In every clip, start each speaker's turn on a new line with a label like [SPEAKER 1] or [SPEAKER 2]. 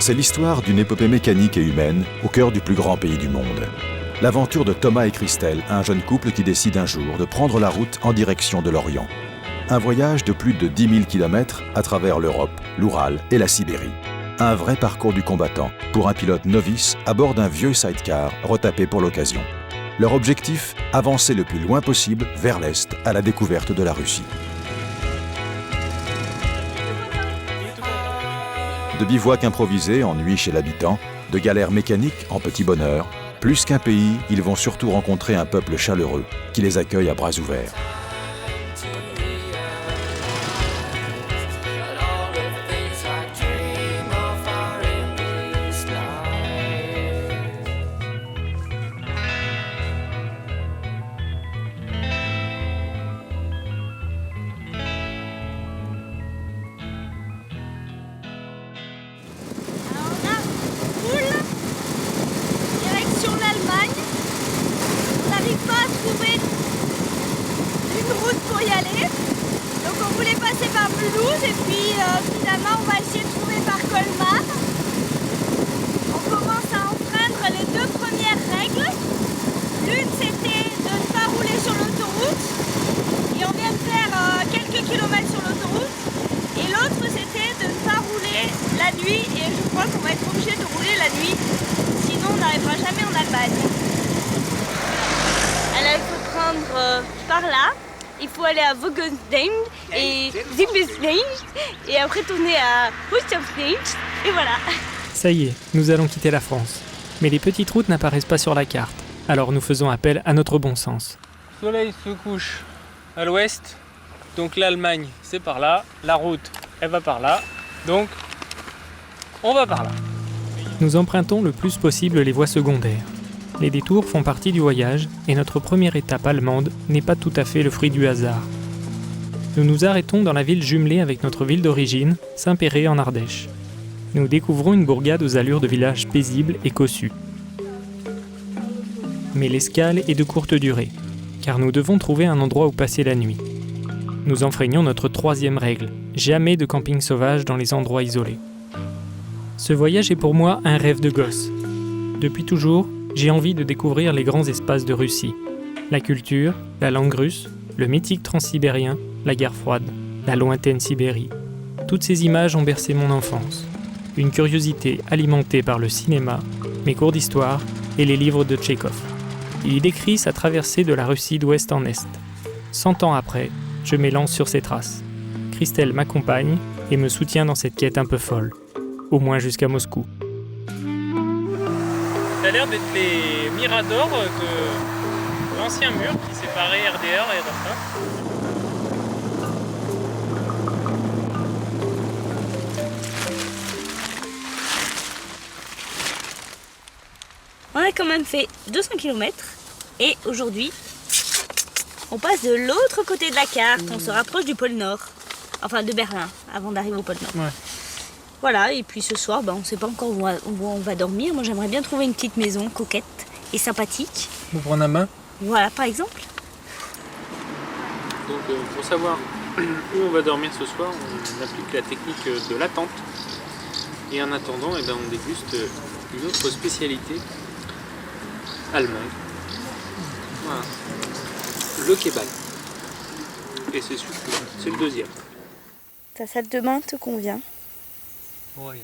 [SPEAKER 1] C'est l'histoire d'une épopée mécanique et humaine au cœur du plus grand pays du monde. L'aventure de Thomas et Christelle, un jeune couple qui décide un jour de prendre la route en direction de l'Orient. Un voyage de plus de 10 000 km à travers l'Europe, l'Oural et la Sibérie. Un vrai parcours du combattant pour un pilote novice à bord d'un vieux sidecar retapé pour l'occasion. Leur objectif, avancer le plus loin possible vers l'Est à la découverte de la Russie. De bivouac improvisé en nuit chez l'habitant, de galères mécaniques en petit bonheur, plus qu'un pays, ils vont surtout rencontrer un peuple chaleureux qui les accueille à bras ouverts.
[SPEAKER 2] Donc on voulait passer par Mulhouse et puis finalement on va essayer de trouver par Colmar. On commence à enfreindre les deux premières règles. L'une c'était de ne pas rouler sur l'autoroute et on vient de faire quelques kilomètres sur l'autoroute. Et l'autre c'était de ne pas rouler la nuit et je crois qu'on va être obligé de rouler la nuit, sinon on n'arrivera jamais en Allemagne. Alors il faut prendre par là. Il faut aller à Vogelsdam et Zimbesdam et après tourner à Rustofdam et voilà.
[SPEAKER 3] Ça y est, nous allons quitter la France. Mais les petites routes n'apparaissent pas sur la carte, alors nous faisons appel à notre bon sens.
[SPEAKER 4] Le soleil se couche à l'ouest, donc l'Allemagne c'est par là, la route elle va par là, donc on va par là.
[SPEAKER 3] Nous empruntons le plus possible les voies secondaires. Les détours font partie du voyage et notre première étape allemande n'est pas tout à fait le fruit du hasard. Nous nous arrêtons dans la ville jumelée avec notre ville d'origine, Saint-Péray en Ardèche. Nous découvrons une bourgade aux allures de village paisible et cossu. Mais l'escale est de courte durée, car nous devons trouver un endroit où passer la nuit. Nous enfreignons notre troisième règle, jamais de camping sauvage dans les endroits isolés. Ce voyage est pour moi un rêve de gosse. Depuis toujours, j'ai envie de découvrir les grands espaces de Russie. La culture, la langue russe, le mythique transsibérien, la guerre froide, la lointaine Sibérie. Toutes ces images ont bercé mon enfance. Une curiosité alimentée par le cinéma, mes cours d'histoire et les livres de Tchekhov. Il y décrit sa traversée de la Russie d'ouest en est. 100 ans après, je m'élance sur ses traces. Christelle m'accompagne et me soutient dans cette quête un peu folle. Au moins jusqu'à Moscou.
[SPEAKER 4] Ça a l'air d'être les miradors de l'ancien mur qui séparait RDR et RFA.
[SPEAKER 2] On a quand même fait 200 km et aujourd'hui on passe de l'autre côté de la carte, on se rapproche du pôle Nord, enfin de Berlin avant d'arriver au pôle Nord.
[SPEAKER 4] Ouais.
[SPEAKER 2] Voilà, et puis ce soir, on ne sait pas encore où on va dormir. Moi, j'aimerais bien trouver une petite maison coquette et sympathique.
[SPEAKER 4] Pour prendre un bain.
[SPEAKER 2] Voilà, par exemple.
[SPEAKER 4] Donc, pour savoir où on va dormir ce soir, on applique la technique de l'attente. Et en attendant, on déguste une autre spécialité allemande. Voilà. Le kebab. Et c'est super, c'est le deuxième.
[SPEAKER 2] Ta salle de bain te convient?
[SPEAKER 4] Ouais.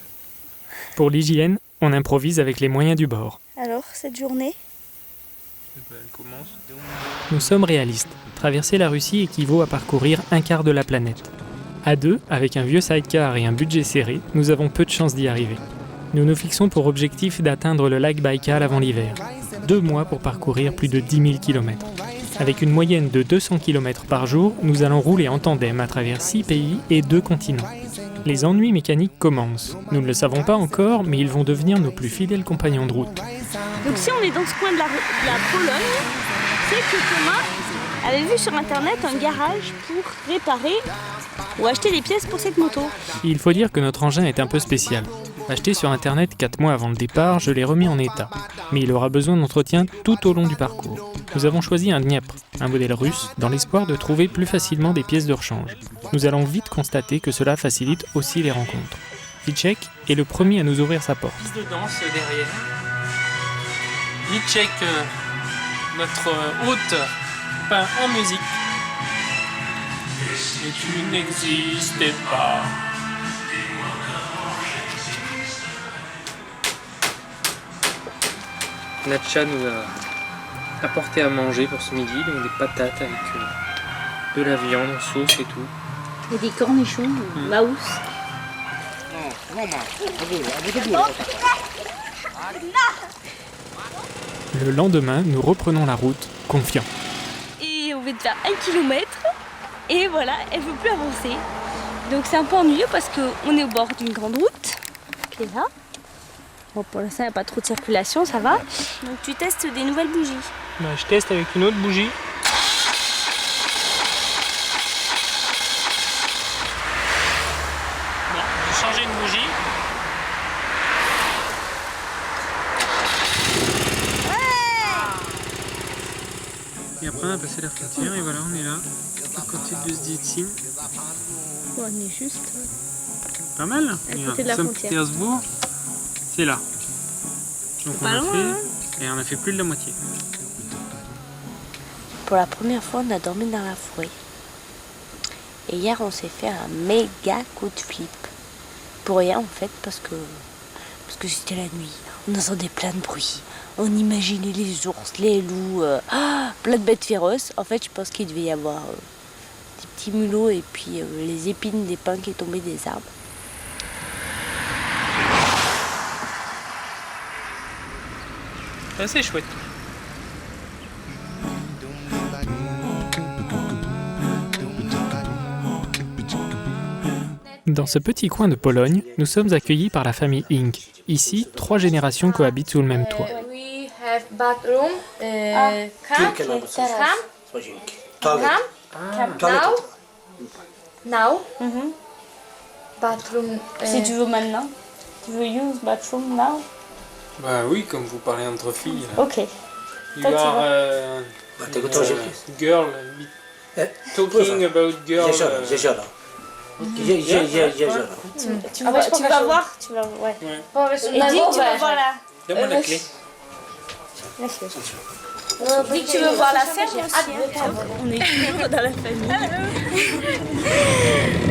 [SPEAKER 3] Pour l'hygiène, on improvise avec les moyens du bord.
[SPEAKER 2] Alors, cette journée?
[SPEAKER 4] Elle commence.
[SPEAKER 3] Nous sommes réalistes. Traverser la Russie équivaut à parcourir un quart de la planète. À deux, avec un vieux sidecar et un budget serré, nous avons peu de chances d'y arriver. Nous nous fixons pour objectif d'atteindre le lac Baïkal avant l'hiver. 2 mois pour parcourir plus de 10 000 km. Avec une moyenne de 200 km par jour, nous allons rouler en tandem à travers 6 pays et 2 continents. Les ennuis mécaniques commencent. Nous ne le savons pas encore, mais ils vont devenir nos plus fidèles compagnons de route.
[SPEAKER 2] Donc si on est dans ce coin de la Pologne, c'est que Thomas avait vu sur internet un garage pour réparer ou acheter des pièces pour cette moto.
[SPEAKER 3] Il faut dire que notre engin est un peu spécial. Acheté sur internet 4 mois avant le départ, je l'ai remis en état. Mais il aura besoin d'entretien tout au long du parcours. Nous avons choisi un Dniepr, un modèle russe, dans l'espoir de trouver plus facilement des pièces de rechange. Nous allons vite constater que cela facilite aussi les rencontres. Vicek est le premier à nous ouvrir sa porte.
[SPEAKER 4] Piste de danse derrière. Vicek, notre hôte peint en musique. Et tu n'existais pas. Natcha nous a apporté à manger pour ce midi, donc des patates avec de la viande en sauce et tout.
[SPEAKER 2] Et des cornichons, maous.
[SPEAKER 3] Le lendemain, nous reprenons la route, confiants.
[SPEAKER 2] Et on vient de faire 1 kilomètre. Et voilà, elle ne veut plus avancer. Donc c'est un peu ennuyeux parce qu'on est au bord d'une grande route qui est là. Bon, pour l'instant, il n'y a pas trop de circulation, ça va. Donc tu testes des nouvelles bougies.
[SPEAKER 3] Je teste avec une autre bougie.
[SPEAKER 4] Bon, j'ai changé une bougie. Et après on a passé la frontière et voilà, on est là, à côté de Zdietzin.
[SPEAKER 2] Bon, on est juste...
[SPEAKER 4] Pas mal.
[SPEAKER 2] À côté de la frontière.
[SPEAKER 4] Saint-Pétersbourg, c'est là. Donc on
[SPEAKER 2] Pas
[SPEAKER 4] a
[SPEAKER 2] loin,
[SPEAKER 4] fait, et on a fait plus de la moitié.
[SPEAKER 5] Pour la première fois, on a dormi dans la forêt. Et hier, on s'est fait un méga coup de flip. Pour rien, en fait, parce que c'était la nuit. On entendait plein de bruits. On imaginait les ours, les loups, plein de bêtes féroces. En fait, je pense qu'il devait y avoir des petits mulots et puis les épines des pins qui tombaient des arbres.
[SPEAKER 4] C'est assez chouette.
[SPEAKER 3] Dans ce petit coin de Pologne, nous sommes accueillis par la famille Ink. Ici, 3 générations cohabitent sous le même toit.
[SPEAKER 6] We have bathroom, now, bathroom.
[SPEAKER 2] Si tu veux maintenant. Tu veux use bathroom now?
[SPEAKER 4] Bah oui, comme vous parlez entre filles.
[SPEAKER 2] Ok.
[SPEAKER 4] You
[SPEAKER 2] Toi, tu
[SPEAKER 4] are girl, talking about girl.
[SPEAKER 2] Tu vas voir. Tu vas, ouais. Et dis que tu veux voir la...
[SPEAKER 4] Donne-moi la clé.
[SPEAKER 2] Dis que tu veux voir la ferme aussi. On est toujours dans la famille.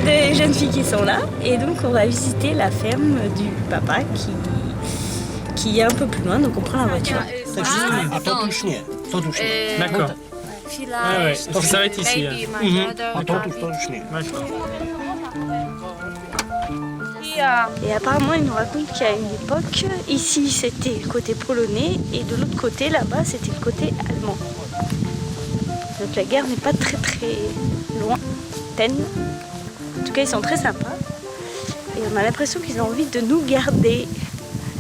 [SPEAKER 2] Des jeunes filles qui sont là. Et donc on va visiter la ferme du papa qui est un peu plus loin. Donc on prend la voiture.
[SPEAKER 7] A to już nie. To już nie.
[SPEAKER 4] D'accord. Ah ouais, on s'arrête ici.
[SPEAKER 7] A to już nie.
[SPEAKER 4] D'accord.
[SPEAKER 2] Et apparemment, il nous raconte qu'à une époque, ici c'était le côté polonais et de l'autre côté, là-bas, c'était le côté allemand. Donc la guerre n'est pas très lointaine. En tout cas, ils sont très sympas. Et on a l'impression qu'ils ont envie de nous garder.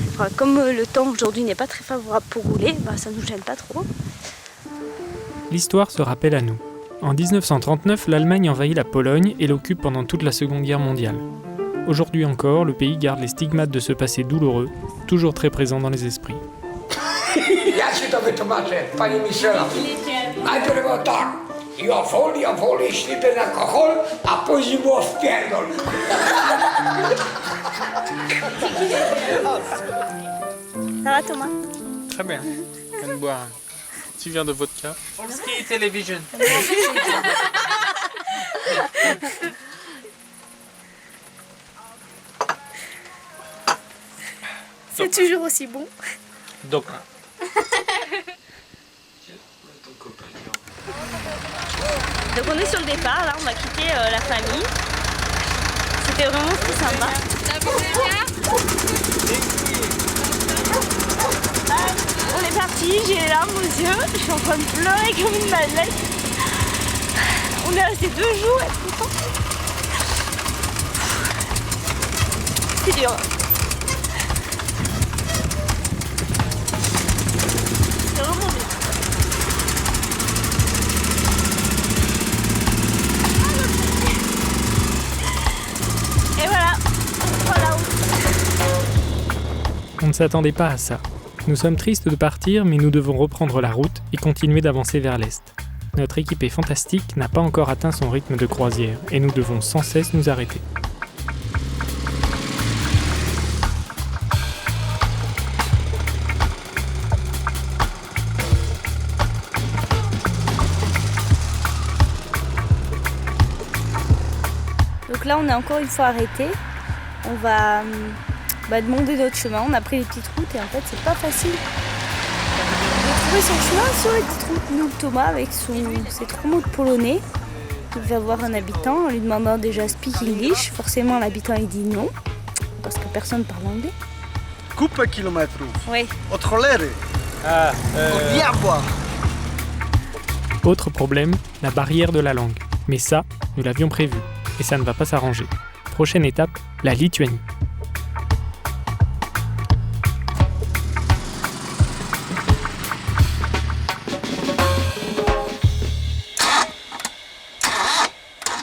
[SPEAKER 2] Enfin, comme le temps aujourd'hui n'est pas très favorable pour rouler, bah, ça ne nous gêne pas trop.
[SPEAKER 3] L'histoire se rappelle à nous. En 1939, l'Allemagne envahit la Pologne et l'occupe pendant toute la Seconde Guerre mondiale. Aujourd'hui encore, le pays garde les stigmates de ce passé douloureux, toujours très présent dans les esprits.
[SPEAKER 8] Ja ci to wytłumaczę, pani Michela. Najpierw było tak. Ja woli, ślipy na alkohol, a później było wpierdol.
[SPEAKER 2] Ça va Thomas?
[SPEAKER 4] Très bien. Je viens de boire un petit verre de vodka. Polski Television.
[SPEAKER 2] C'est toujours aussi bon.
[SPEAKER 4] Donc,
[SPEAKER 2] Donc on est sur le départ, là on va quitter la famille. C'était vraiment très sympa. On est parti, j'ai les larmes aux yeux, je suis en train de pleurer comme une madeleine. On est resté 2 jours, être content. C'est dur. C'est vraiment bien. Et voilà, voilà.
[SPEAKER 3] On ne s'attendait pas à ça. Nous sommes tristes de partir, mais nous devons reprendre la route et continuer d'avancer vers l'est. Notre équipée fantastique n'a pas encore atteint son rythme de croisière et nous devons sans cesse nous arrêter.
[SPEAKER 5] là, on est encore une fois arrêté. On va demander notre chemin. On a pris les petites routes et en fait, c'est pas facile de trouver son chemin sur les petites routes. Nous, Thomas, avec ses 3 mots de polonais, il va voir un habitant en lui demandant déjà speak English. Forcément, l'habitant il dit non, parce que personne parle anglais.
[SPEAKER 9] Kupę kilometrów.
[SPEAKER 5] Oui.
[SPEAKER 9] Od cholery. Od diabła.
[SPEAKER 3] Autre problème, la barrière de la langue. Mais ça, nous l'avions prévu, et ça ne va pas s'arranger. Prochaine étape, la Lituanie.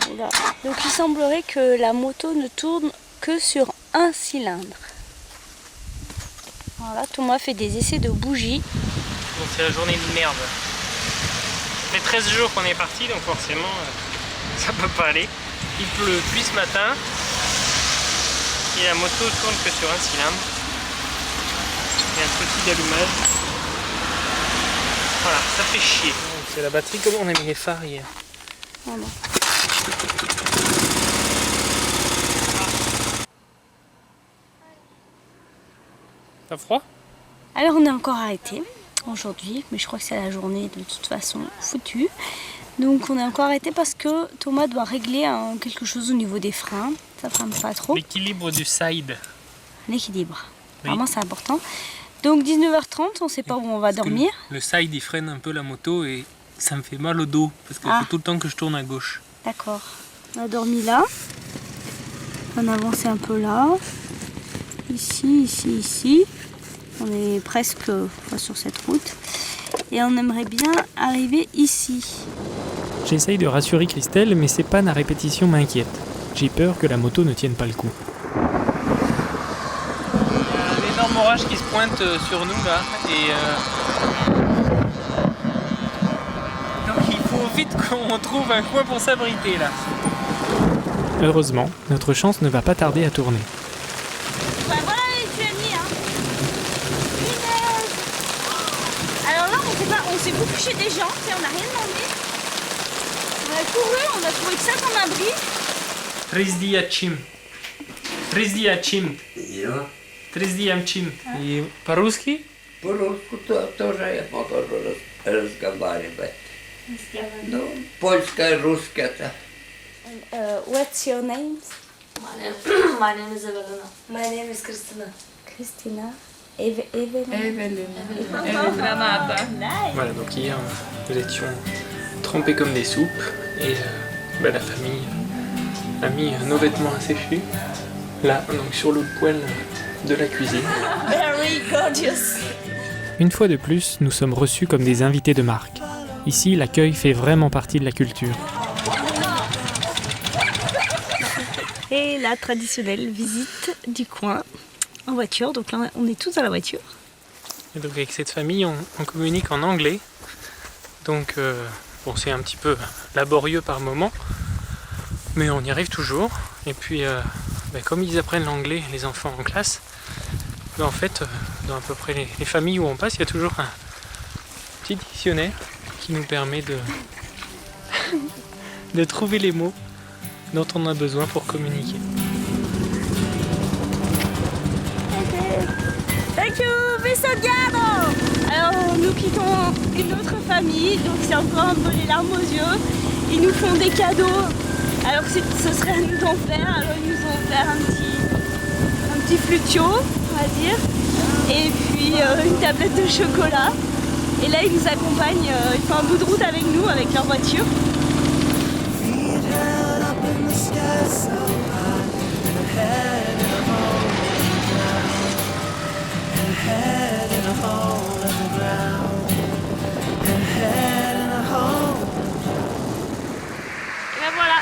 [SPEAKER 5] Voilà. Donc il semblerait que la moto ne tourne que sur un cylindre. Voilà, Thomas fait des essais de bougies.
[SPEAKER 3] Donc c'est la journée de merde. Ça fait 13 jours qu'on est parti, donc forcément, ça peut pas aller. Il pleut depuis ce matin. Et la moto tourne que sur un cylindre. Il y a un souci d'allumage. Voilà, ça fait chier. C'est la batterie, comment on a mis les phares hier.
[SPEAKER 5] Voilà.
[SPEAKER 3] T'as froid?
[SPEAKER 5] Alors on est encore arrêté aujourd'hui, mais je crois que c'est la journée de toute façon foutue. Donc on est encore arrêté parce que Thomas doit régler quelque chose au niveau des freins. Ça freine pas trop.
[SPEAKER 3] L'équilibre du side.
[SPEAKER 5] L'équilibre.
[SPEAKER 3] Oui.
[SPEAKER 5] Vraiment c'est important. Donc 19h30, on sait pas où on va dormir.
[SPEAKER 3] Le side il freine un peu la moto et ça me fait mal au dos parce qu'il faut tout le temps que je tourne à gauche.
[SPEAKER 5] D'accord. On a dormi là. On a avancé un peu là. Ici, ici, ici. On est presque sur cette route. Et on aimerait bien arriver ici.
[SPEAKER 3] J'essaye de rassurer Christelle, mais ces pannes à répétition m'inquiètent. J'ai peur que la moto ne tienne pas le coup. Il y a un énorme orage qui se pointe sur nous là. Et donc il faut vite qu'on trouve un coin pour s'abriter là. Heureusement, notre chance ne va pas tarder à tourner.
[SPEAKER 2] Bah voilà la Lituanie, hein. Alors là, on s'est beaucoup chez des gens, on n'a rien demandé. On a couru, on a trouvé que ça comme abri.
[SPEAKER 3] Трыздиячим.
[SPEAKER 8] Ja.
[SPEAKER 3] Трыздиячим. И по-русски?
[SPEAKER 8] По-русски тоже я могу разговаривать. Ну, польская, русская-то.
[SPEAKER 5] What's your name?
[SPEAKER 6] My name is Evelina.
[SPEAKER 5] My name is Christina. Christina. Evelyn.
[SPEAKER 3] Voilà, donc hier nous étions trempés comme des soupes et la famille a mis nos vêtements à sécher là, donc sur le poêle de la cuisine.
[SPEAKER 2] Very gorgeous.
[SPEAKER 3] Une fois de plus, nous sommes reçus comme des invités de marque. Ici, l'accueil fait vraiment partie de la culture.
[SPEAKER 5] Et la traditionnelle visite du coin en voiture. Donc là, on est tous dans la voiture.
[SPEAKER 3] Et donc avec cette famille, on communique en anglais. Donc bon, c'est un petit peu laborieux par moment, mais on y arrive toujours. Et puis, comme ils apprennent l'anglais, les enfants en classe, en fait, dans à peu près les familles où on passe, il y a toujours un petit dictionnaire qui nous permet de trouver les mots dont on a besoin pour communiquer.
[SPEAKER 2] Thank you, Visogado. Alors nous quittons une autre famille, donc c'est encore un peu les larmes aux yeux. Ils nous font des cadeaux, alors que ce serait à nous d'en faire. Alors ils nous ont offert un petit flutio, on va dire, et puis une tablette de chocolat. Et là ils nous accompagnent, ils font un bout de route avec nous, avec leur voiture. Et ben voilà,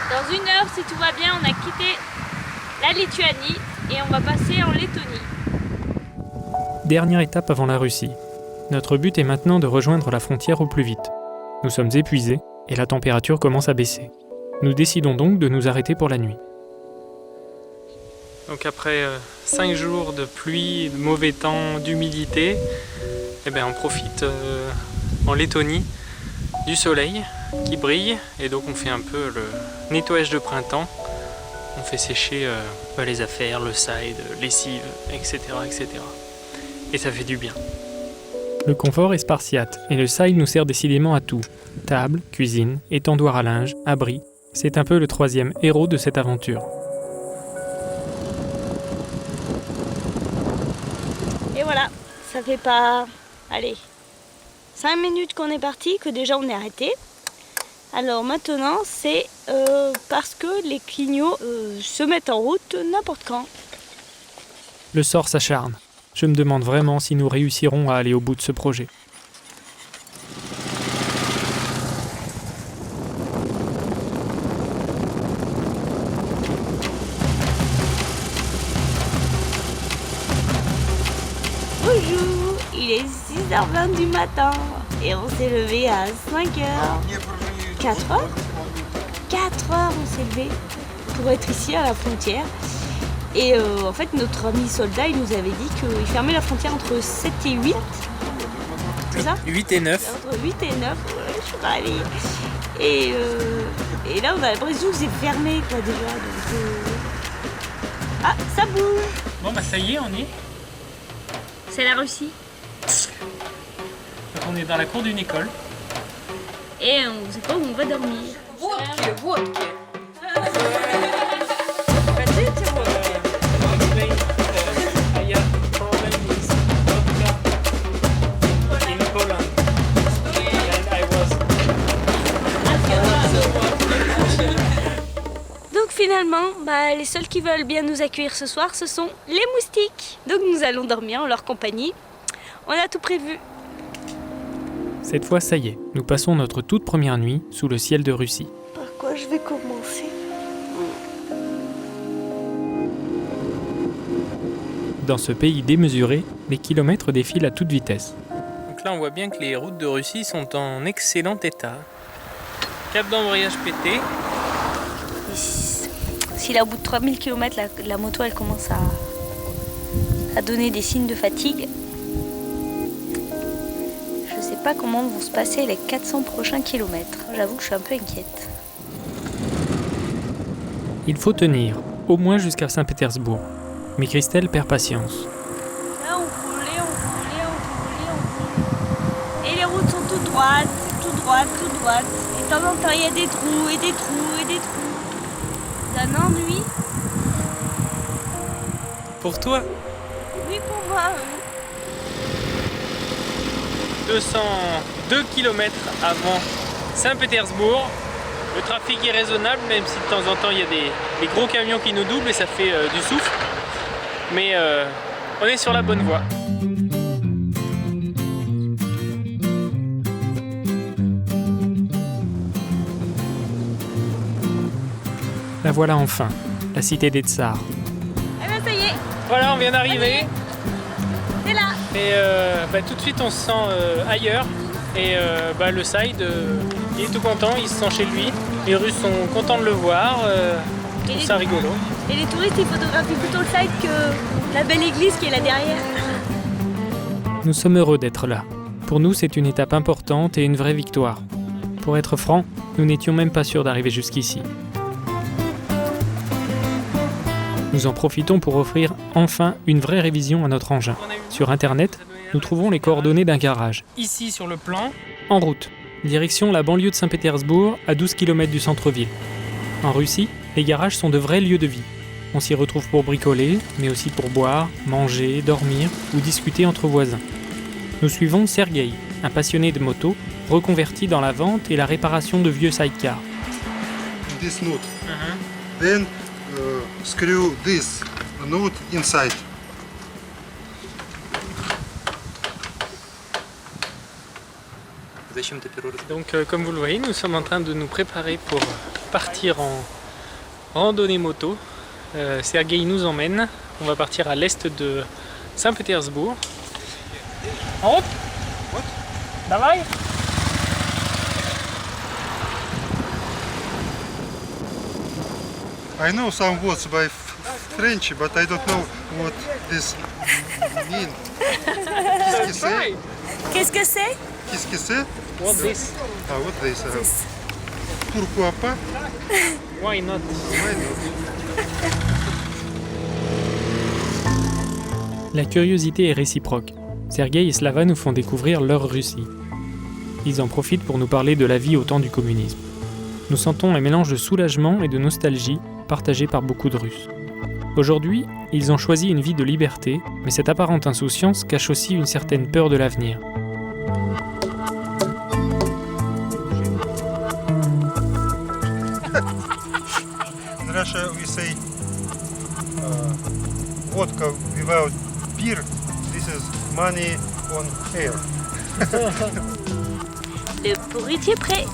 [SPEAKER 2] dans 1 heure, si tout va bien, on a quitté la Lituanie et on va passer en Lettonie.
[SPEAKER 3] Dernière étape avant la Russie. Notre but est maintenant de rejoindre la frontière au plus vite. Nous sommes épuisés et la température commence à baisser. Nous décidons donc de nous arrêter pour la nuit. Donc après 5 jours de pluie, de mauvais temps, d'humidité, on profite en Lettonie du soleil qui brille et donc on fait un peu le nettoyage de printemps
[SPEAKER 4] On fait sécher les affaires, le side, lessive, etc., etc. Et ça fait du bien.
[SPEAKER 3] Le confort est spartiate et le side nous sert décidément à tout. Table, cuisine, étendoir à linge, abri. C'est un peu le troisième héros de cette aventure.
[SPEAKER 2] Et voilà, ça fait pas, allez, 5 minutes qu'on est parti, que déjà on est arrêté. Alors maintenant, c'est parce que les clignots se mettent en route n'importe quand.
[SPEAKER 3] Le sort s'acharne. Je me demande vraiment si nous réussirons à aller au bout de ce projet.
[SPEAKER 2] Bonjour, il est 6h20 du matin et on s'est levé à 5h. 4h 4h on s'est levé pour être ici à la frontière. Et en fait, notre ami soldat, il nous avait dit qu'il fermait la frontière entre 7 et 8. C'est ça ?
[SPEAKER 4] 8 et 9.
[SPEAKER 2] Entre 8 et 9, ouais, je suis pas réveillée. Et là, on a l'impression que c'est fermé, quoi, déjà. Donc, Ah, ça bouge.
[SPEAKER 4] Bon, bah ça y est, on y est.
[SPEAKER 2] C'est la Russie.
[SPEAKER 4] Donc on est dans la cour d'une école.
[SPEAKER 2] Et on ne sait pas où on va dormir. Donc finalement, les seuls qui veulent bien nous accueillir ce soir, ce sont les moustiques. Donc nous allons dormir en leur compagnie. On a tout prévu.
[SPEAKER 3] Cette fois, ça y est, nous passons notre toute première nuit sous le ciel de Russie.
[SPEAKER 2] Par quoi je vais commencer ?
[SPEAKER 3] Dans ce pays démesuré, les kilomètres défilent à toute vitesse.
[SPEAKER 4] Donc là, on voit bien que les routes de Russie sont en excellent état. Cap d'embrayage pété.
[SPEAKER 2] Si là, au bout de 3000 km, la moto elle commence à donner des signes de fatigue, je ne sais pas comment vont se passer les 400 prochains kilomètres. J'avoue que je suis un peu inquiète.
[SPEAKER 3] Il faut tenir, au moins jusqu'à Saint-Pétersbourg. Mais Christelle perd patience.
[SPEAKER 2] Là, on roule. Et les routes sont tout droites. Et de temps en temps, il y a des trous. C'est un ennui.
[SPEAKER 4] Pour toi,
[SPEAKER 2] Oui, pour moi.
[SPEAKER 4] 202 km avant Saint-Pétersbourg. Le trafic est raisonnable, même si de temps en temps il y a des gros camions qui nous doublent et ça fait du souffle. Mais on est sur la bonne voie.
[SPEAKER 3] La voilà enfin, la cité des Tsars.
[SPEAKER 2] Eh bien, ça y est,
[SPEAKER 4] Voilà, on vient d'arriver.
[SPEAKER 2] c'est là.
[SPEAKER 4] Et tout de suite on se sent ailleurs. Et le side, il est tout content, il se sent chez lui. Les Russes sont contents de le voir. Je trouve ça rigolo.
[SPEAKER 2] Et les touristes, ils photographient plutôt le site que la belle église qui est là derrière.
[SPEAKER 3] Nous sommes heureux d'être là. Pour nous, c'est une étape importante et une vraie victoire. Pour être franc, nous n'étions même pas sûrs d'arriver jusqu'ici. Nous en profitons pour offrir enfin une vraie révision à notre engin. Sur Internet, nous trouvons les coordonnées d'un garage.
[SPEAKER 4] Ici sur le plan,
[SPEAKER 3] En route, direction la banlieue de Saint-Pétersbourg, à 12 km du centre-ville. En Russie, les garages sont de vrais lieux de vie. On s'y retrouve pour bricoler, mais aussi pour boire, manger, dormir ou discuter entre voisins. Nous suivons Sergueï, un passionné de moto, reconverti dans la vente et la réparation de vieux sidecars.
[SPEAKER 10] This note. Then screw this note inside.
[SPEAKER 4] Donc comme vous le voyez, nous sommes en train de nous préparer pour partir en randonnée moto. Sergueï nous emmène. On va partir à l'est de Saint-Pétersbourg. En route. Давай.
[SPEAKER 10] I know some words by French, but I don't know what this mean.
[SPEAKER 2] Qu'est-ce que c'est ?
[SPEAKER 10] Qu'est-ce que c'est?
[SPEAKER 4] What this?
[SPEAKER 10] What this? pourquoi pas?
[SPEAKER 4] Why not?
[SPEAKER 3] La curiosité est réciproque. Sergueï et Slava nous font découvrir leur Russie. Ils en profitent pour nous parler de la vie au temps du communisme. Nous sentons un mélange de soulagement et de nostalgie partagé par beaucoup de Russes. Aujourd'hui, ils ont choisi une vie de liberté, mais cette apparente insouciance cache aussi une certaine peur de l'avenir.
[SPEAKER 10] In Russia we say vodka without beer, this is money on air.
[SPEAKER 5] Le pourritier prêt.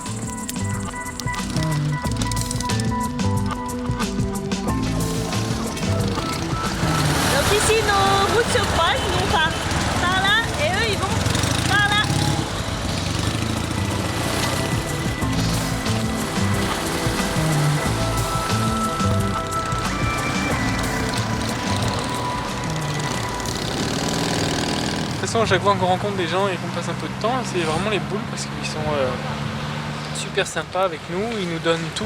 [SPEAKER 2] Donc ici, nos routes se croisent, nous on part par là et eux ils vont par là.
[SPEAKER 4] De toute façon, à chaque fois qu'on rencontre des gens et qu'on passe un peu de temps, c'est vraiment les boules parce qu'ils sont super sympas avec nous, ils nous donnent tout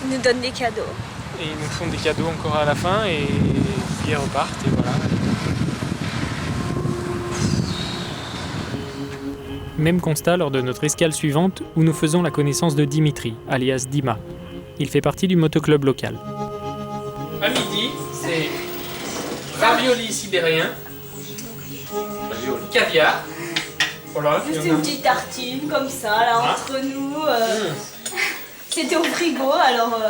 [SPEAKER 2] Ils nous donnent des cadeaux.
[SPEAKER 4] et ils nous font des cadeaux encore à la fin et puis ils repartent et voilà.
[SPEAKER 3] Même constat lors de notre escale suivante où nous faisons la connaissance de Dimitri, alias Dima. Il fait partie du motoclub local.
[SPEAKER 4] À midi, c'est ravioli sibérien, caviar. Voilà,
[SPEAKER 2] Juste une petite tartine comme ça, là, entre nous. C'était au frigo, alors...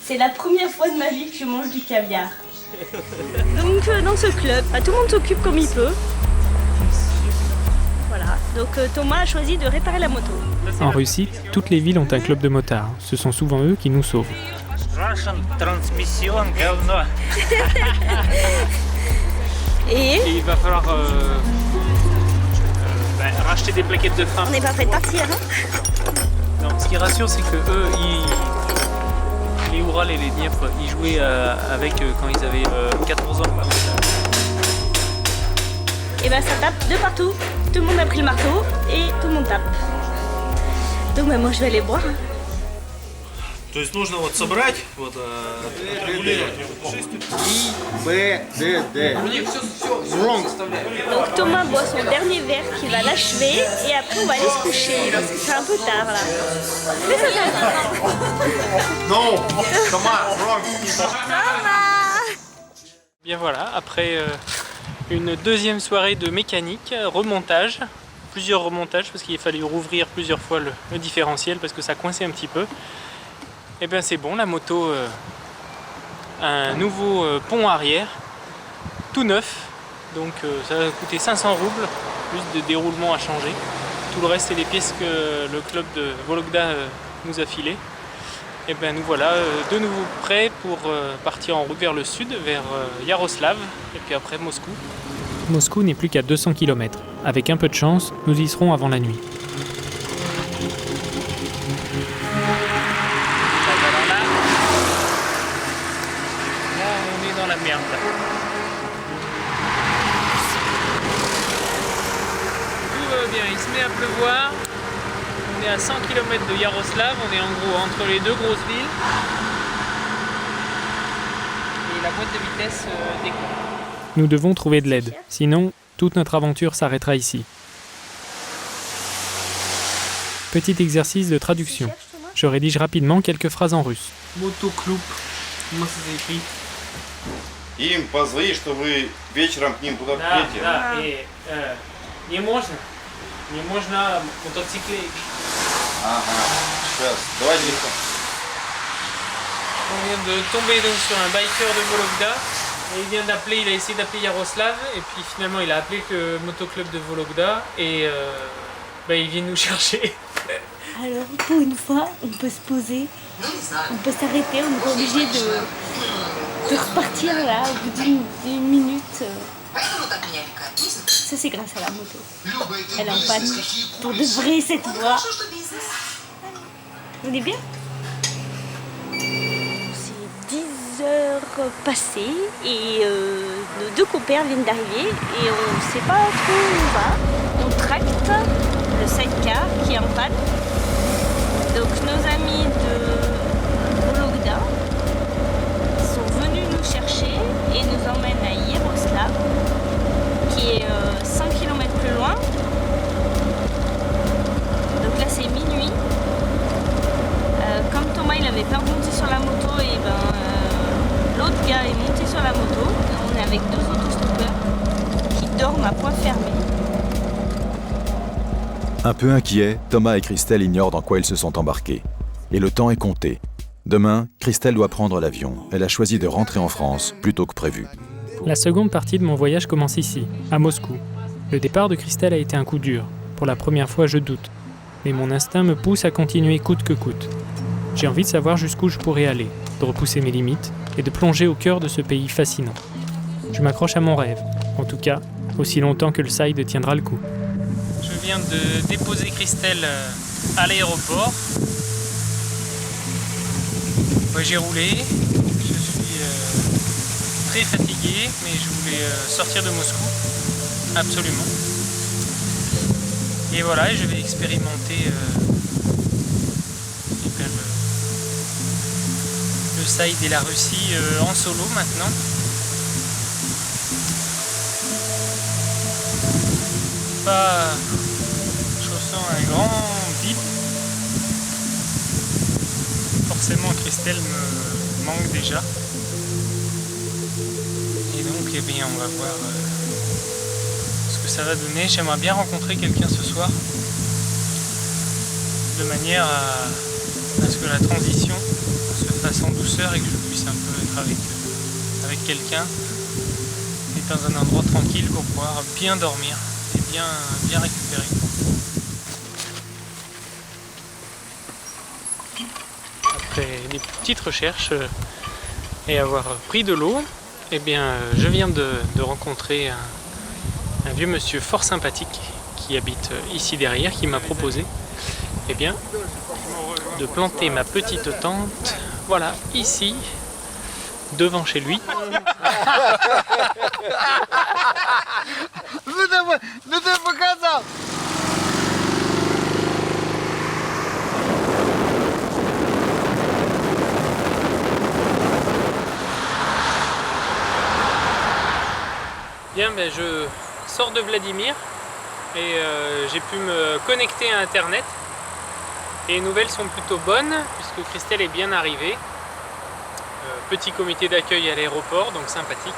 [SPEAKER 2] C'est la première fois de ma vie que je mange du caviar. Donc dans ce club, tout le monde s'occupe comme il peut. Voilà, donc Thomas a choisi de réparer la moto.
[SPEAKER 3] En Russie, toutes les villes ont un club de motards. Ce sont souvent eux qui nous sauvent.
[SPEAKER 7] Russian transmission, говно.
[SPEAKER 2] Et
[SPEAKER 4] il va falloir racheter des plaquettes de frein.
[SPEAKER 2] on n'est pas prêt de partir, hein?
[SPEAKER 4] Non, ce qui rassure, c'est que eux, les Oural et les Dniepr, ils jouaient avec quand ils avaient 14 ans.
[SPEAKER 2] Et ben ça tape de partout. Tout le monde a pris le marteau et tout le monde tape. Donc moi je vais aller boire.
[SPEAKER 7] То есть нужно вот собрать, вот отрегулировать.
[SPEAKER 9] B, D, D.
[SPEAKER 2] Donc Thomas boit son dernier verre qu'il va l'achever et après on va aller se coucher parce que c'est un peu tard là. Mais ça va.
[SPEAKER 10] No, Thomas, wrong.
[SPEAKER 4] Bien voilà, après une deuxième soirée de mécanique, remontage, plusieurs remontages parce qu'il a fallu rouvrir plusieurs fois le différentiel parce que ça coinçait un petit peu. Et bien c'est bon, la moto un nouveau pont arrière, tout neuf, donc ça a coûté 500 roubles, plus de déroulement à changer. Tout le reste c'est les pièces que le club de Vologda nous a filées. Et bien nous voilà de nouveau prêts pour partir en route vers le sud, vers Yaroslav, et puis après Moscou.
[SPEAKER 3] Moscou n'est plus qu'à 200 km. Avec un peu de chance, nous y serons avant la nuit.
[SPEAKER 4] Là on est dans la merde. Tout va bien, il se met à pleuvoir. On est à 100 km de Yaroslav, on est en gros entre les deux grosses villes. Et la boîte de vitesse déconne.
[SPEAKER 3] Nous devons trouver de l'aide, sinon toute notre aventure s'arrêtera ici. Petit exercice de traduction. Je rédige rapidement quelques phrases en russe.
[SPEAKER 4] Motoclub, comment ça s'écrit?
[SPEAKER 11] Им позвони, что вы вечером к ним туда придете.
[SPEAKER 4] Да, и не можно мотоцикле.
[SPEAKER 11] Ага, сейчас, давай телефон.
[SPEAKER 4] On vient de tomber donc sur un biker de Vologda. Et il vient d'appeler, il a essayé d'appeler Yaroslav et puis finalement il a appelé le motoclub de Vologda et ils viennent nous chercher.
[SPEAKER 2] Alors pour une fois on peut se poser, on peut s'arrêter, on n'est pas obligé de repartir là au bout d'une minute. Ça c'est grâce à la moto. Elle est en panne pour de vrai cette fois. On est bien? C'est 10 heures passées et nos deux compères viennent d'arriver et on ne sait pas trop où on va. On tracte. le sidecar qui est en panne. Donc nos amis de Vologda sont venus nous chercher et nous emmènent à Yaroslav, qui est 5 km plus loin. Donc là c'est minuit. Comme Thomas il avait pas remonté sur la moto, et l'autre gars est monté sur la moto. On est avec 2 autostoppeurs qui dorment à point fermé.
[SPEAKER 1] Un peu inquiets, Thomas et Christelle ignorent dans quoi ils se sont embarqués. Et le temps est compté. Demain, Christelle doit prendre l'avion. Elle a choisi de rentrer en France plutôt que prévu.
[SPEAKER 3] La seconde partie de mon voyage commence ici, à Moscou. Le départ de Christelle a été un coup dur. Pour la première fois, je doute. Mais mon instinct me pousse à continuer coûte que coûte. J'ai envie de savoir jusqu'où je pourrais aller, de repousser mes limites et de plonger au cœur de ce pays fascinant. Je m'accroche à mon rêve, en tout cas, aussi longtemps que le side tiendra le coup.
[SPEAKER 4] Je viens de déposer Christelle à l'aéroport. Ouais, j'ai roulé, je suis très fatigué, mais je voulais sortir de Moscou, absolument. Et voilà, je vais expérimenter le side et la Russie en solo maintenant. Je ressens un grand vide. Forcément, Christelle me manque déjà. Et donc, eh bien, on va voir ce que ça va donner. J'aimerais bien rencontrer quelqu'un ce soir, de manière à ce que la transition se fasse en douceur et que je puisse un peu être avec quelqu'un et dans un endroit tranquille pour pouvoir bien dormir et bien récupérer. Après des petites recherches et avoir pris de l'eau, eh bien, je viens de rencontrer un vieux monsieur fort sympathique qui habite ici derrière, qui m'a proposé eh bien, de planter ma petite tente, voilà, ici, devant chez lui. Bien, ben, je sors de Vladimir et j'ai pu me connecter à Internet. Et les nouvelles sont plutôt bonnes puisque Christelle est bien arrivée. Petit comité d'accueil à l'aéroport, donc sympathique.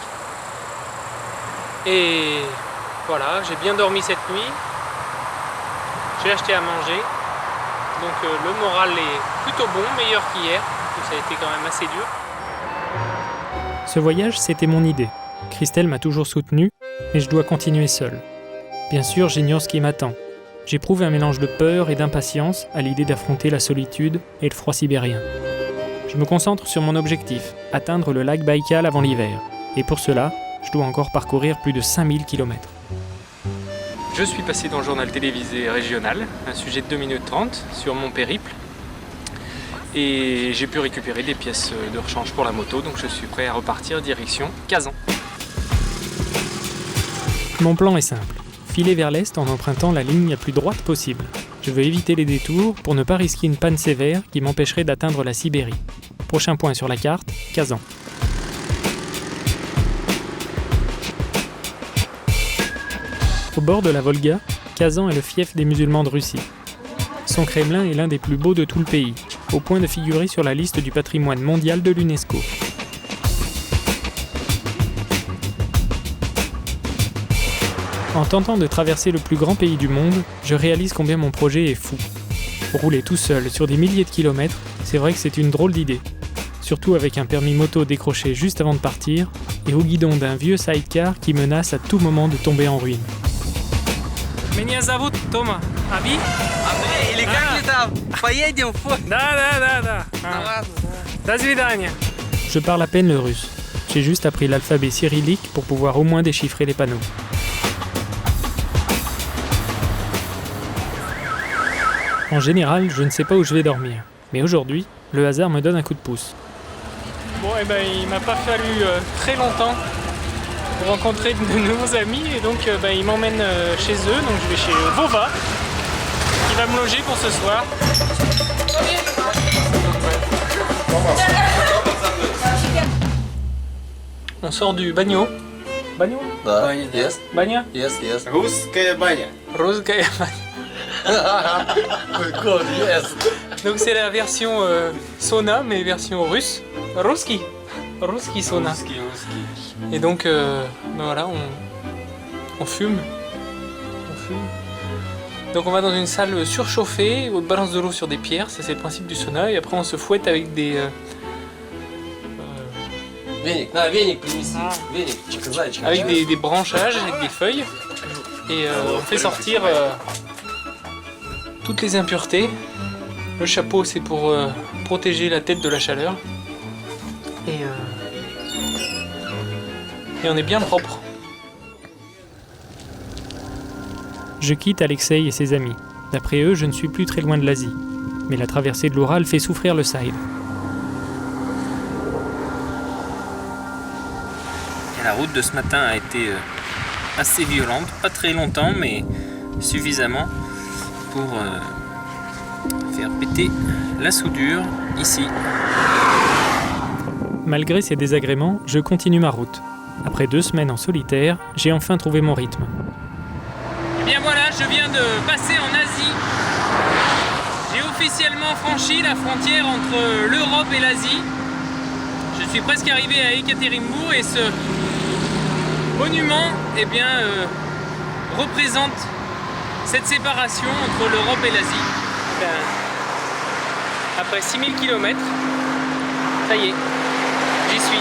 [SPEAKER 4] Et voilà, j'ai bien dormi cette nuit. J'ai acheté à manger. Donc le moral est plutôt bon, meilleur qu'hier. Ça a été quand même assez dur.
[SPEAKER 3] Ce voyage, c'était mon idée. Christelle m'a toujours soutenu, mais je dois continuer seul. Bien sûr, j'ignore ce qui m'attend. J'éprouve un mélange de peur et d'impatience à l'idée d'affronter la solitude et le froid sibérien. Je me concentre sur mon objectif, atteindre le lac Baïkal avant l'hiver. Et pour cela, je dois encore parcourir plus de 5000 km.
[SPEAKER 4] Je suis passé dans le journal télévisé régional, un sujet de 2 minutes 30 sur mon périple. Et j'ai pu récupérer des pièces de rechange pour la moto, donc je suis prêt à repartir direction Kazan.
[SPEAKER 3] Mon plan est simple. Filer vers l'est en empruntant la ligne la plus droite possible. Je veux éviter les détours pour ne pas risquer une panne sévère qui m'empêcherait d'atteindre la Sibérie. Prochain point sur la carte, Kazan. Au bord de la Volga, Kazan est le fief des musulmans de Russie. Son Kremlin est l'un des plus beaux de tout le pays, au point de figurer sur la liste du patrimoine mondial de l'UNESCO. En tentant de traverser le plus grand pays du monde, je réalise combien mon projet est fou. Rouler tout seul sur des milliers de kilomètres, c'est vrai que c'est une drôle d'idée. Surtout avec un permis moto décroché juste avant de partir et au guidon d'un vieux sidecar qui menace à tout moment de tomber en ruine.
[SPEAKER 4] Меня зовут Тома. Аби?
[SPEAKER 12] Или как там? Поедем в...
[SPEAKER 4] Да. До свидания.
[SPEAKER 3] Je parle à peine le russe. J'ai juste appris l'alphabet cyrillique pour pouvoir au moins déchiffrer les panneaux. En général, je ne sais pas où je vais dormir. Mais aujourd'hui, le hasard me donne un coup de pouce.
[SPEAKER 4] Bon, et ben, il m'a pas fallu très longtemps pour rencontrer de nouveaux amis. Et donc, ils m'emmènent chez eux. Donc, je vais chez Vova.
[SPEAKER 3] qui va me loger pour ce soir. On sort du bagno. Bagno?
[SPEAKER 12] Да, yes,
[SPEAKER 3] Bagna?
[SPEAKER 12] yes, yes.
[SPEAKER 7] Русская баня.
[SPEAKER 3] Ruzgaya.
[SPEAKER 12] Good, yes.
[SPEAKER 3] Donc c'est la version sauna, mais version russe. Ruski. Ruski sauna. Et donc, ben voilà, on fume. On fume. Donc on va dans une salle surchauffée, on balance de l'eau sur des pierres, ça c'est le principe du sauna, et après on se fouette avec des...
[SPEAKER 12] Веник, на, веник принеси. Веник, зайчик.
[SPEAKER 3] avec des branchages, avec des feuilles, et on fait sortir toutes les impuretés. Le chapeau c'est pour protéger la tête de la chaleur, et on est bien propre. Je quitte Alexei et ses amis. D'après eux, je ne suis plus très loin de l'Asie. Mais la traversée de l'Oural fait souffrir le Saïd.
[SPEAKER 4] La route de ce matin a été assez violente, pas très longtemps, mais suffisamment pour faire péter la soudure ici.
[SPEAKER 3] Malgré ces désagréments, je continue ma route. Après 2 semaines en solitaire, j'ai enfin trouvé mon rythme. Et bien voilà, je viens de passer en Asie. J'ai officiellement franchi la frontière entre l'Europe et l'Asie. Je suis presque arrivé à Ekaterinbourg et ce monument représente cette séparation entre l'Europe et l'Asie. Après 6000 km, ça y est, j'y suis.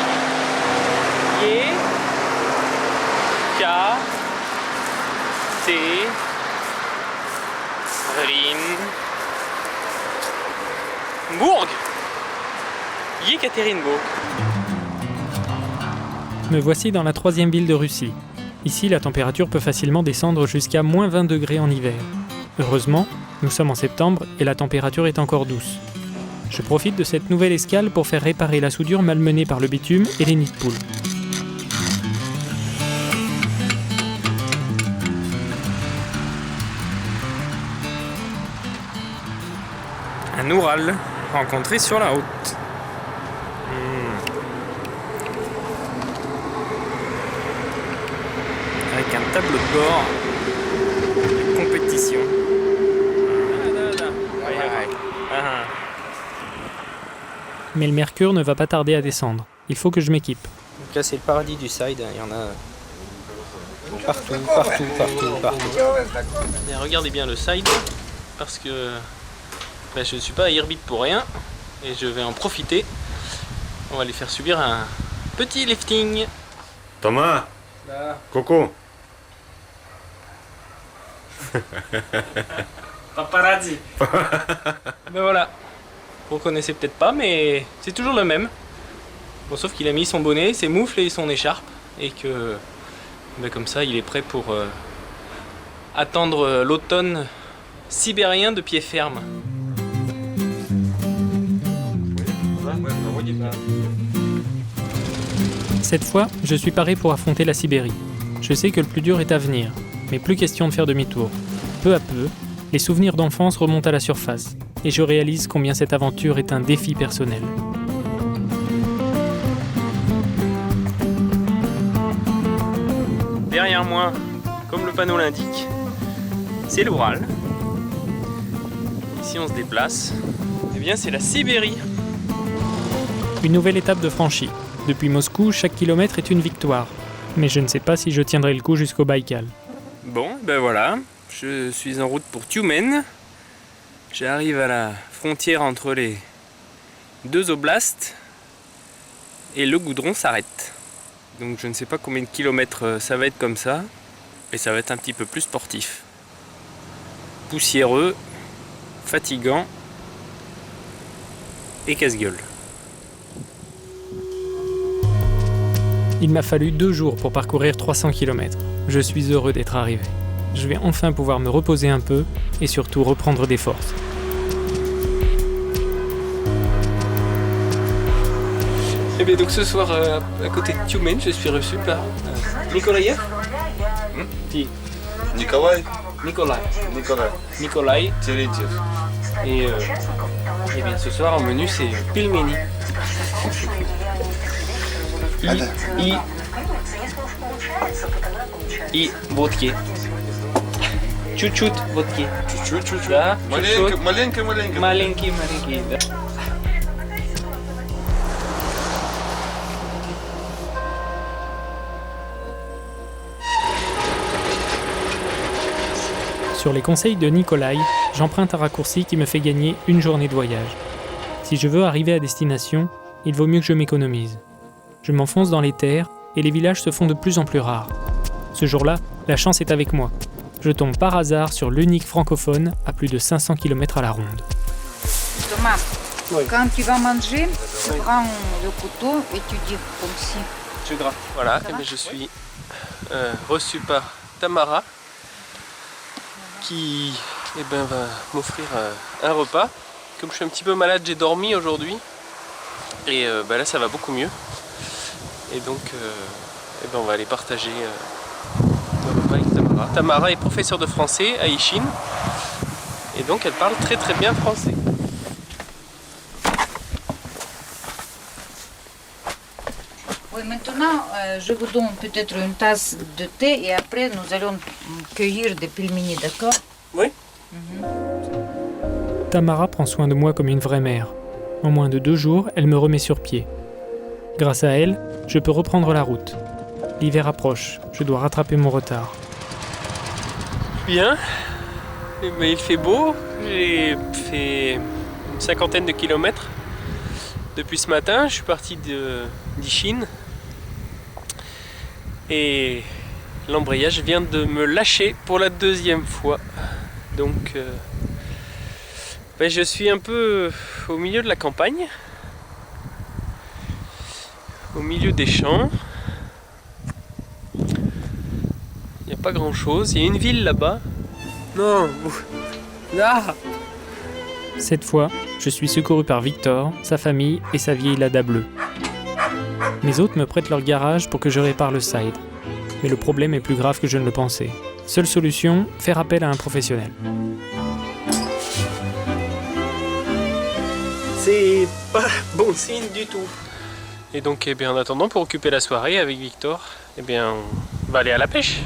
[SPEAKER 3] Yekaterinbourg. Yekaterinbourg. Me voici dans la 3e ville de Russie. Ici, la température peut facilement descendre jusqu'à moins 20 degrés en hiver. Heureusement, nous sommes en septembre et la température est encore douce. Je profite de cette nouvelle escale pour faire réparer la soudure malmenée par le bitume et les nids de poules. Un Oural rencontré sur la route. Avec un tableau de bord de compétition. Mais le mercure ne va pas tarder à descendre. Il faut que je m'équipe.
[SPEAKER 4] Donc là c'est le paradis du side, il y en a partout. Et regardez bien le side, parce que je ne suis pas à Irbit pour rien, et je vais en profiter. On va les faire subir un petit lifting.
[SPEAKER 11] Thomas, Coco.
[SPEAKER 3] Paparazzi. Ben voilà. Vous reconnaissez peut-être pas, mais c'est toujours le même. Bon, sauf qu'il a mis son bonnet, ses moufles et son écharpe, et que comme ça, il est prêt pour attendre l'automne sibérien de pied ferme. Cette fois, je suis paré pour affronter la Sibérie. Je sais que le plus dur est à venir, mais plus question de faire demi-tour. Peu à peu, les souvenirs d'enfance remontent à la surface, et je réalise combien cette aventure est un défi personnel. Derrière moi, comme le panneau l'indique, c'est l'Oural. Ici on se déplace. Eh bien c'est la Sibérie. Une nouvelle étape de franchie. Depuis Moscou, chaque kilomètre est une victoire. Mais je ne sais pas si je tiendrai le coup jusqu'au Baïkal. Bon, ben voilà. Je suis en route pour Tyumen. J'arrive à la frontière entre les 2 oblasts. Et le goudron s'arrête. Donc je ne sais pas combien de kilomètres ça va être comme ça. Et ça va être un petit peu plus sportif. Poussiéreux, fatigant et casse-gueule. Il m'a fallu 2 jours pour parcourir 300 km. Je suis heureux d'être arrivé. Je vais enfin pouvoir me reposer un peu et surtout reprendre des forces. Et bien donc ce soir à côté de Tyumen, je suis reçu par Nikolaïev.
[SPEAKER 11] Николай.
[SPEAKER 12] Nikolai.
[SPEAKER 11] Николай.
[SPEAKER 12] Терентьев. Et bien ce soir au menu c'est pelmeni. И водки. Чуть-чуть водки.
[SPEAKER 11] Чуть-чуть.
[SPEAKER 12] Да, чуть-чуть.
[SPEAKER 11] Маленько.
[SPEAKER 12] Маленький, да.
[SPEAKER 3] Sur les conseils de Nikolai, j'emprunte un raccourci qui me fait gagner une journée de voyage. Si je veux arriver à destination, il vaut mieux que je m'économise. Je m'enfonce dans les terres et les villages se font de plus en plus rares. Ce jour-là, la chance est avec moi. Je tombe par hasard sur l'unique francophone à plus de 500 km à la ronde.
[SPEAKER 13] Thomas, quand tu vas manger, tu prends le couteau et tu dis comme si.
[SPEAKER 12] C'est grave. Voilà, et bien je suis reçu par Tamara qui va m'offrir un repas. Comme je suis un petit peu malade, j'ai dormi aujourd'hui et là ça va beaucoup mieux. Et donc on va aller partager le repas avec Tamara. Tamara est professeure de français à Ishin et donc elle parle très très bien français.
[SPEAKER 13] Oui, maintenant je vous donne peut-être une tasse de thé et après nous allons cueillir des pelmeni, d'accord?
[SPEAKER 12] Oui.
[SPEAKER 3] Tamara prend soin de moi comme une vraie mère. En moins de 2 jours, elle me remet sur pied. Grâce à elle, je peux reprendre la route. L'hiver approche, je dois rattraper mon retard.
[SPEAKER 12] Bien, mais il fait beau, j'ai fait une 50aine de kilomètres depuis ce matin, je suis parti d'Ishin et l'embrayage vient de me lâcher pour la 2e fois. Donc je suis un peu au milieu de la campagne, au milieu des champs. Il n'y a pas grand chose, il y a une ville là-bas. Non, là.
[SPEAKER 3] Cette fois, je suis secouru par Victor, sa famille et sa vieille Lada bleue. Mes hôtes me prêtent leur garage pour que je répare le side. Mais le problème est plus grave que je ne le pensais. Seule solution, faire appel à un professionnel.
[SPEAKER 12] C'est pas bon signe du tout. Et donc en attendant, pour occuper la soirée avec Victor, on va aller à la pêche.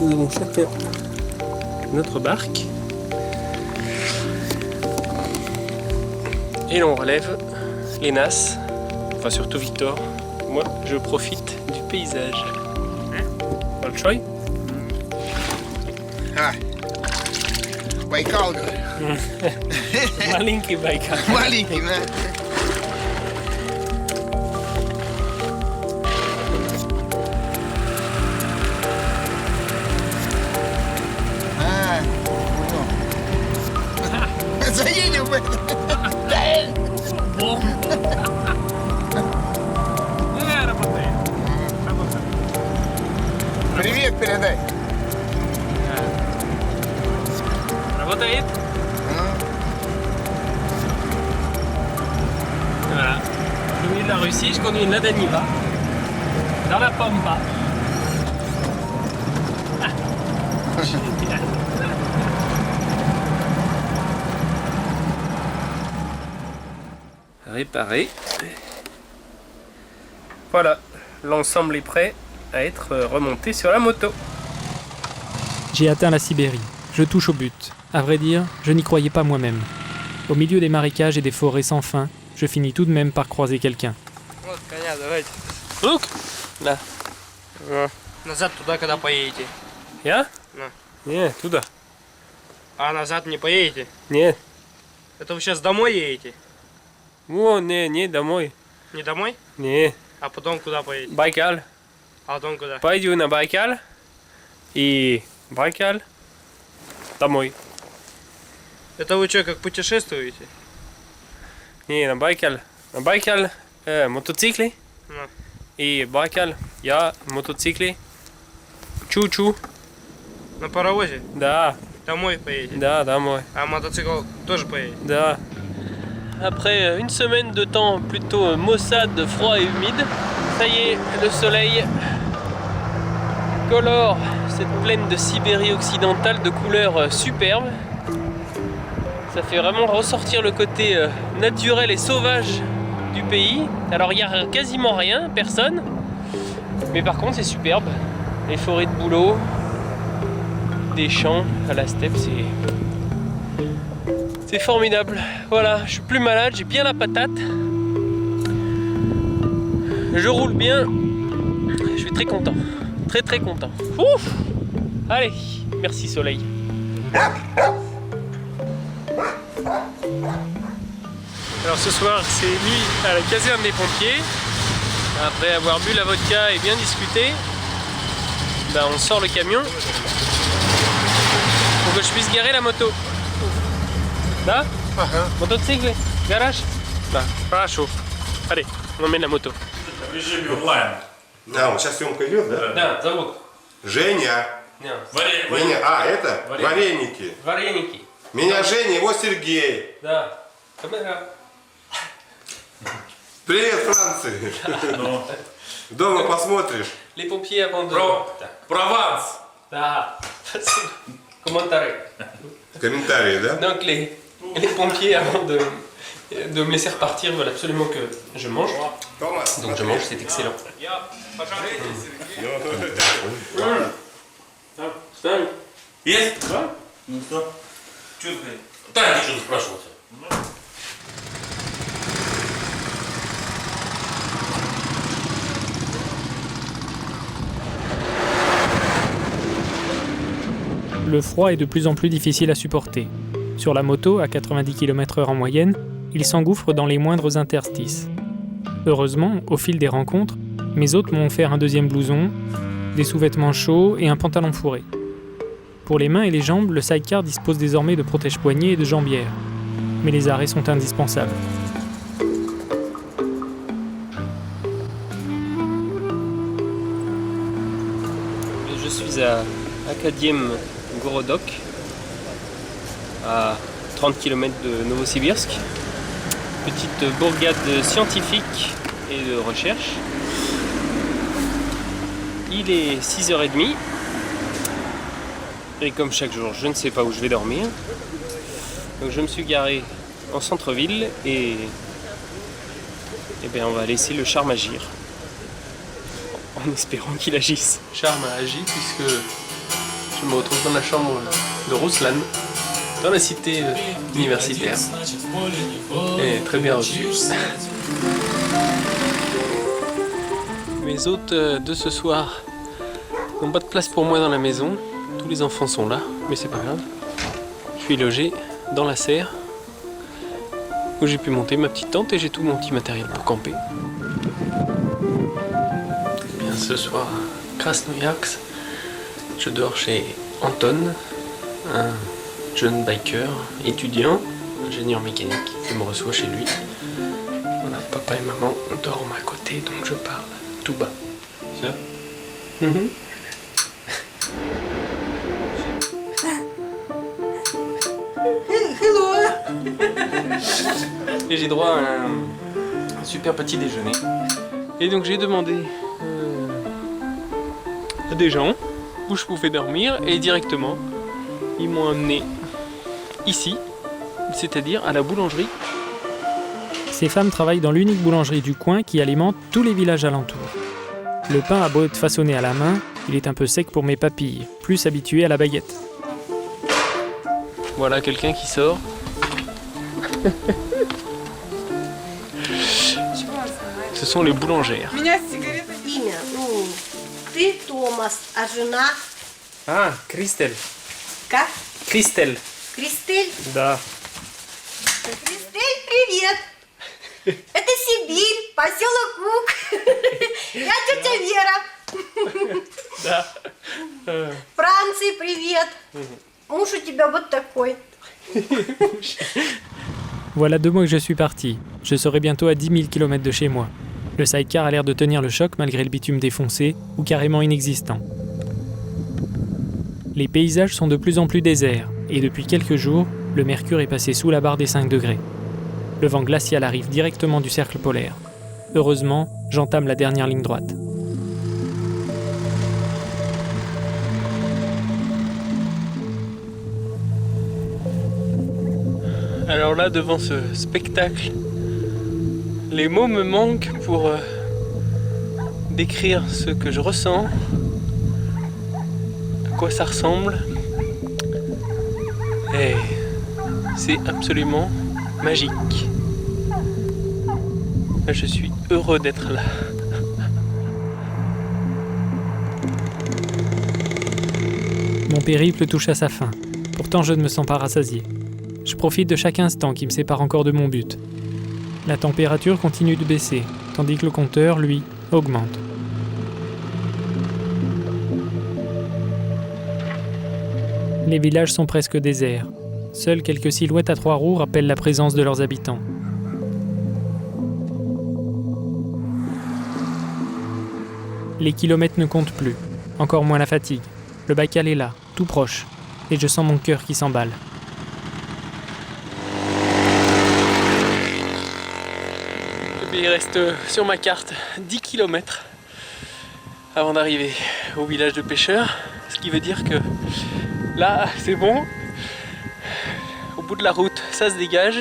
[SPEAKER 12] Nous avons chacun notre barque et l'on relève les nasses, enfin surtout Victor. Moi je profite du paysage. Большой?
[SPEAKER 9] Байкал,
[SPEAKER 12] Маленький Байкал.
[SPEAKER 9] маленький, да? Заедем в это. Привет передай.
[SPEAKER 12] Работает? Voilà. Au milieu de la Russie, je conduis une Lada Niva dans la Pampa. Génial. Réparé. Voilà, l'ensemble est prêt à être remonté sur la moto.
[SPEAKER 3] J'ai atteint la Sibérie. Je touche au but. À vrai dire, je n'y croyais pas moi-même. Au milieu des marécages et des forêts sans fin, je finis tout de même par croiser quelqu'un.
[SPEAKER 12] Вот коня, давайте. Лук? Да.
[SPEAKER 14] Назад туда, когда поедете.
[SPEAKER 12] Я?
[SPEAKER 14] Да.
[SPEAKER 12] Не, туда.
[SPEAKER 14] А назад не поедете?
[SPEAKER 12] Нет.
[SPEAKER 14] Это вы сейчас домой едете?
[SPEAKER 12] О, не, домой.
[SPEAKER 14] Не домой?
[SPEAKER 12] Не.
[SPEAKER 14] А потом куда поедете?
[SPEAKER 12] Байкал.
[SPEAKER 14] А потом куда?
[SPEAKER 12] Пойду на Байкал. И Байкал домой.
[SPEAKER 14] Это вы что, как путешествуете?
[SPEAKER 12] Не, на Байкал. На Байкал мотоциклы. И Байкал, я мотоциклы. Чу-чу.
[SPEAKER 14] На паровозе?
[SPEAKER 12] Да.
[SPEAKER 14] Домой поедете?
[SPEAKER 12] Да, домой.
[SPEAKER 14] А мотоцикл тоже поедете?
[SPEAKER 12] Да. Après une semaine de temps plutôt maussade, froid et humide, ça y est, le soleil colore cette plaine de Sibérie occidentale de couleurs superbes. Ça fait vraiment ressortir le côté naturel et sauvage du pays. Alors il n'y a quasiment rien, personne, mais par contre c'est superbe. Les forêts de bouleaux, des champs à la steppe, c'est formidable. Voilà, je suis plus malade, j'ai bien la patate. Je roule bien. Je suis très content. Très très content. Ouf! Allez, merci soleil. Alors ce soir, c'est nuit à la caserne des pompiers. Après avoir bu la vodka et bien discuté, ben on sort le camion pour que je puisse garer la moto. Là? Мотоциклы? Гараж? Да, хорошо. Allez, on emmène la moto.
[SPEAKER 11] Да, вот сейчас съемка идет, да?
[SPEAKER 12] Да, зовут.
[SPEAKER 11] Женя. Меня, это? Вареники.
[SPEAKER 12] Вареники.
[SPEAKER 11] Меня Женя, его Сергей.
[SPEAKER 12] Да. Камера.
[SPEAKER 11] Привет, Франции. Дома посмотришь.
[SPEAKER 12] Les pompiers avant de...
[SPEAKER 11] Прованс.
[SPEAKER 12] Да. Комментарий.
[SPEAKER 11] Комментарии, да?
[SPEAKER 12] Donc les pompiers avant de me laisser repartir veulent absolument que je mange. Donc je mange, c'est excellent.
[SPEAKER 7] Есть? Да? Ну что? Что ты? Да, ничего спрашивался.
[SPEAKER 3] Le froid est de plus en plus difficile à supporter. Sur la moto, à 90 km/h en moyenne, il s'engouffre dans les moindres interstices. Heureusement, au fil des rencontres, mes hôtes m'ont offert un deuxième blouson, des sous-vêtements chauds et un pantalon fourré. Pour les mains et les jambes, le sidecar dispose désormais de protège-poignets et de jambières. Mais les arrêts sont indispensables.
[SPEAKER 12] Je suis à Akadiem Gorodok, à 30 km de Novosibirsk. Petite bourgade scientifique et de recherche. Il est 6h30 et comme chaque jour, je ne sais pas où je vais dormir. Donc je me suis garé en centre-ville et bien on va laisser le charme agir. En espérant qu'il agisse. Charme a agi puisque je me retrouve dans la chambre de Ruslan, dans la cité universitaire. Et très bien reçu. Mes hôtes de ce soir n'ont pas de place pour moi dans la maison. Tous les enfants sont là, mais c'est pas grave. Je suis logé dans la serre où j'ai pu monter ma petite tente et j'ai tout mon petit matériel pour camper. Bien, ce soir, Krasnoyarsk, je dors chez Anton, un jeune biker, étudiant, ingénieur mécanique, qui me reçoit chez lui. Voilà, papa et maman dorment à côté, donc je parle tout bas. Ça? Et j'ai droit à un super petit déjeuner. Et donc j'ai demandé à des gens où je pouvais dormir et directement ils m'ont amené ici, c'est-à-dire à la boulangerie.
[SPEAKER 3] Ces femmes travaillent dans l'unique boulangerie du coin qui alimente tous les villages alentours. Le pain a beau être façonné à la main, il est un peu sec pour mes papilles, plus habituées à la baguette.
[SPEAKER 12] Voilà quelqu'un qui sort. Ce sont les boulangères.
[SPEAKER 5] Имя, ну, ты Томас, а жена
[SPEAKER 12] Ah, Christelle.
[SPEAKER 5] как?
[SPEAKER 12] Christelle.
[SPEAKER 5] Кристель?
[SPEAKER 12] Да.
[SPEAKER 5] Кристель, привет! Это Сибирь, поселок Кук. Я тетя Вера.
[SPEAKER 12] Да.
[SPEAKER 5] Франции, привет.
[SPEAKER 2] Муж у тебя вот такой.
[SPEAKER 3] Voilà 2 mois que je suis parti. Je serai bientôt à 10 000 km de chez moi. Le sidecar a l'air de tenir le choc malgré le bitume défoncé ou carrément inexistant. Les paysages sont de plus en plus déserts et depuis quelques jours, le mercure est passé sous la barre des 5 degrés. Le vent glacial arrive directement du cercle polaire. Heureusement, j'entame la dernière ligne droite.
[SPEAKER 12] Alors là, devant ce spectacle, les mots me manquent pour décrire ce que je ressens, à quoi ça ressemble. Et c'est absolument magique. Je suis heureux d'être là.
[SPEAKER 3] Mon périple touche à sa fin. Pourtant, je ne me sens pas rassasié. Je profite de chaque instant qui me sépare encore de mon but. La température continue de baisser, tandis que le compteur, lui, augmente. Les villages sont presque déserts. Seules quelques silhouettes à 3 roues rappellent la présence de leurs habitants. Les kilomètres ne comptent plus, encore moins la fatigue. Le Baïkal est là, tout proche, et je sens mon cœur qui s'emballe.
[SPEAKER 12] Il reste sur ma carte 10 km avant d'arriver au village de pêcheurs, ce qui veut dire que là c'est bon, au bout de la route ça se dégage,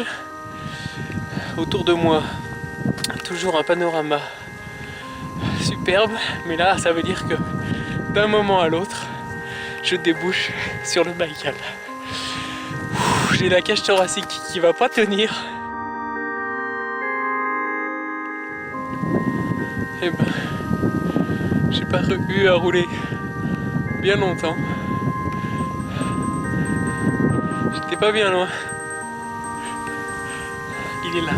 [SPEAKER 12] autour de moi toujours un panorama superbe, mais là ça veut dire que d'un moment à l'autre je débouche sur le Baïkal. J'ai la cage thoracique qui va pas tenir. Eh ben, j'ai pas eu à rouler bien longtemps. J'étais pas bien loin. Il est là.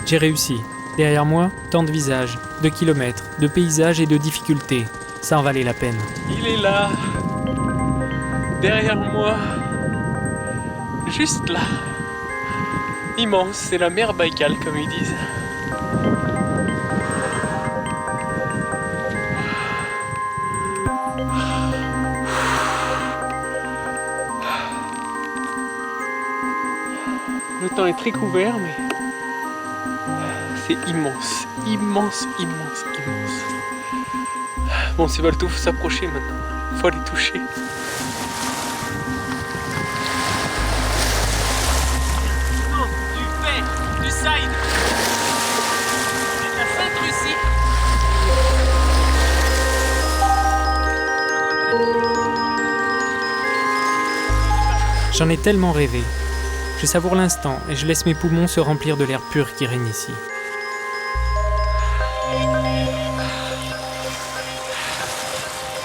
[SPEAKER 3] J'ai réussi. Derrière moi, tant de visages, de kilomètres, de paysages et de difficultés. Ça en valait la peine.
[SPEAKER 12] Il est là. Derrière moi. Juste là. Immense, c'est la mer Baïkal comme ils disent. Le temps est très couvert, mais c'est immense, immense, immense, immense. Bon, c'est pas le tout, faut s'approcher maintenant. Faut aller toucher. Non, du fait, du side. La Sainte Lucie.
[SPEAKER 3] J'en ai tellement rêvé. Je savoure l'instant et je laisse mes poumons se remplir de l'air pur qui règne ici.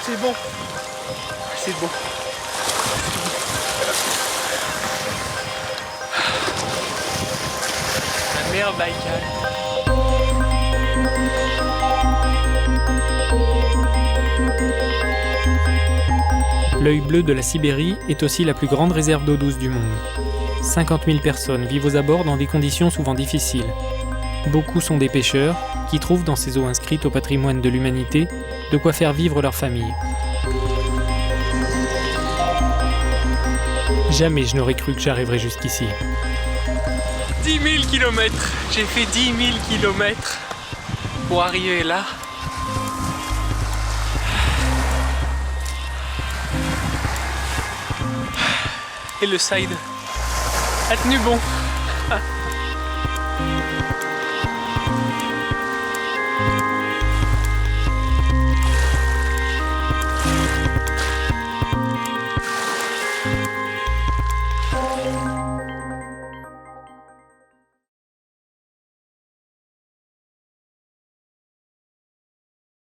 [SPEAKER 12] C'est bon. C'est bon. La mer Baïkal.
[SPEAKER 3] L'œil bleu de la Sibérie est aussi la plus grande réserve d'eau douce du monde. 50 000 personnes vivent aux abords dans des conditions souvent difficiles. Beaucoup sont des pêcheurs qui trouvent dans ces eaux inscrites au patrimoine de l'humanité de quoi faire vivre leur famille. Jamais je n'aurais cru que j'arriverais jusqu'ici.
[SPEAKER 12] 10 000 km. J'ai fait 10 000 km pour arriver là. Et le side a tenu bon.